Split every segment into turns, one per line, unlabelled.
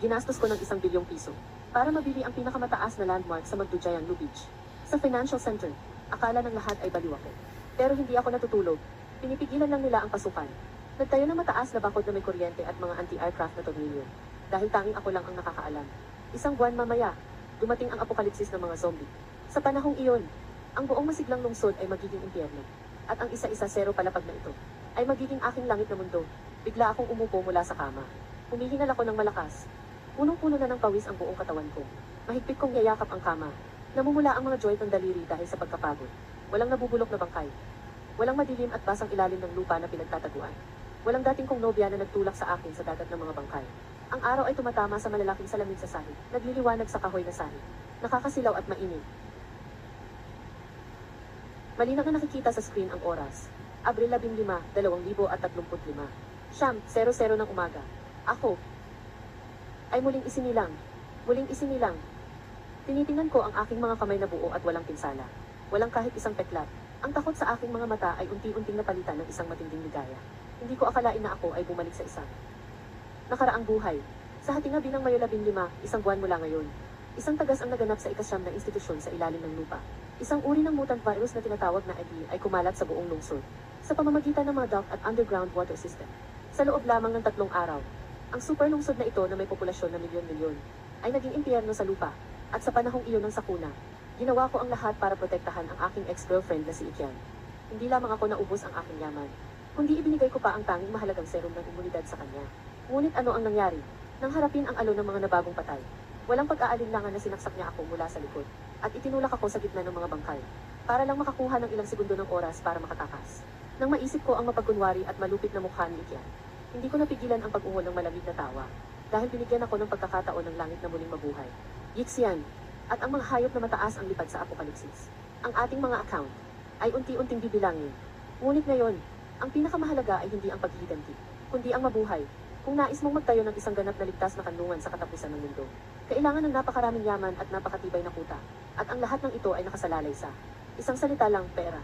Ginastos ko ng 1 bilyong piso para mabili ang pinakamataas na landmark sa Magdujayanlu Beach. Sa financial center, akala ng lahat ay baliw ako. Pero hindi ako natutulog. Pinipigilan lang nila ang pasukan. Nagtayo ng mataas na bakod na may kuryente at mga anti-aircraft na tornilyo. Dahil tanging ako lang ang nakakaalam. 1 buwan mamaya, dumating ang apokalipsis ng mga zombie. Sa panahong iyon, ang buong masiglang lungsod ay magiging impyerno. At ang isa-isa zero palapag na ito, ay magiging aking langit na mundo. Bigla akong umupo mula sa kama. Humihingal ako ng malakas. Punong-puno na ng pawis ang buong katawan ko. Mahigpit kong yayakap ang kama. Namumula ang mga joint ng daliri dahil sa pagkapagod. Walang nabubulok na bangkay. Walang madilim at basang ilalim ng lupa na pinagtataguan. Walang dating kong nobya na nagtulak sa akin sa dagat ng mga bangkay. Ang araw ay tumatama sa malalaking salamin sa sahig. Nagliliwanag sa kahoy na sahig. Nakakasilaw at mainit. Malinaw na nakikita sa screen ang oras. Abril 15, 2035. Siyam, 00 ng umaga. Ako ay muling isinilang. Muling isinilang. Tinitingnan ko ang aking mga kamay na buo at walang pinsala. Walang kahit isang peklat. Ang takot sa aking mga mata ay unti-unting napalitan ng isang matinding ligaya. Hindi ko akalain na ako ay bumalik sa isang nakaraang buhay. Sa hatingabi ng Mayo 15, 1 buwan mula ngayon. Isang tagas ang naganap sa ikasyam na institusyon sa ilalim ng lupa. Isang uri ng mutant virus na tinatawag na EBI ay kumalat sa buong lungsod. Sa pamamagitan ng mga duct at underground water system. Sa loob lamang ng 3 araw, ang super lungsod na ito na may populasyon na milyon-milyon ay naging impyerno sa lupa. At sa panahong iyon ng sakuna, ginawa ko ang lahat para protektahan ang aking ex-girlfriend na si Ikian. Hindi lamang ako naubos ang aking yaman, kundi ibinigay ko pa ang tanging mahalagang serum ng imunidad sa kanya. Ngunit ano ang nangyari? Nang harapin ang alon ng mga nabagong patay, walang pag-aalinlangan na sinaksak niya ako mula sa likod, at itinulak ako sa gitna ng mga bangkay, para lang makakuha ng ilang segundo ng oras para makatakas. Nang maisip ko ang mapagkunwari at malupit na mukha ni Ikian, hindi ko napigilan ang pag-uho ng malamig na tawa, dahil binigyan ako ng pagkakataon ng langit na muling mabuhay. Yixian, at ang mga hayop na mataas ang lipad sa apokalipsis. Ang ating mga account ay unti-unting bibilangin. Ngunit ngayon, ang pinakamahalaga ay hindi ang paghihiganti, kundi ang mabuhay. Kung nais mong magtayo ng isang ganap na ligtas na kanlungan sa katapusan ng mundo, kailangan ng napakaraming yaman at napakatibay na kuta. At ang lahat ng ito ay nakasalalay sa isang salita lang, pera.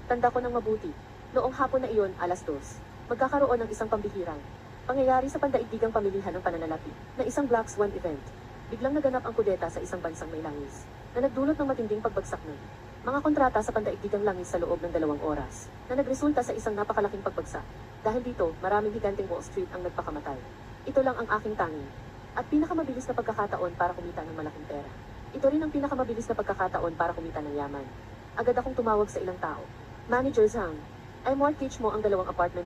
Tanda ko ng mabuti. Noong hapon na iyon, 2:00, magkakaroon ng isang pambihirang pangyayari sa pandaigdigang pamilihan ng pananalapi, na isang Black Swan event. Biglang naganap ang kudeta sa isang bansang may langis, na nagdulot ng matinding pagbagsak ng mga kontrata sa pandaigdigang langis sa loob ng 2 oras, na nagresulta sa isang napakalaking pagbagsak. Dahil dito, maraming higanteng Wall Street ang nagpakamatay. Ito lang ang aking tanging at pinakamabilis na pagkakataon para kumita ng malaking pera. Ito rin ang pinakamabilis na pagkakataon para kumita ng yaman. Agad akong tumawag sa ilang tao. Manager Zhang, I mortgage mo ang 2 apartment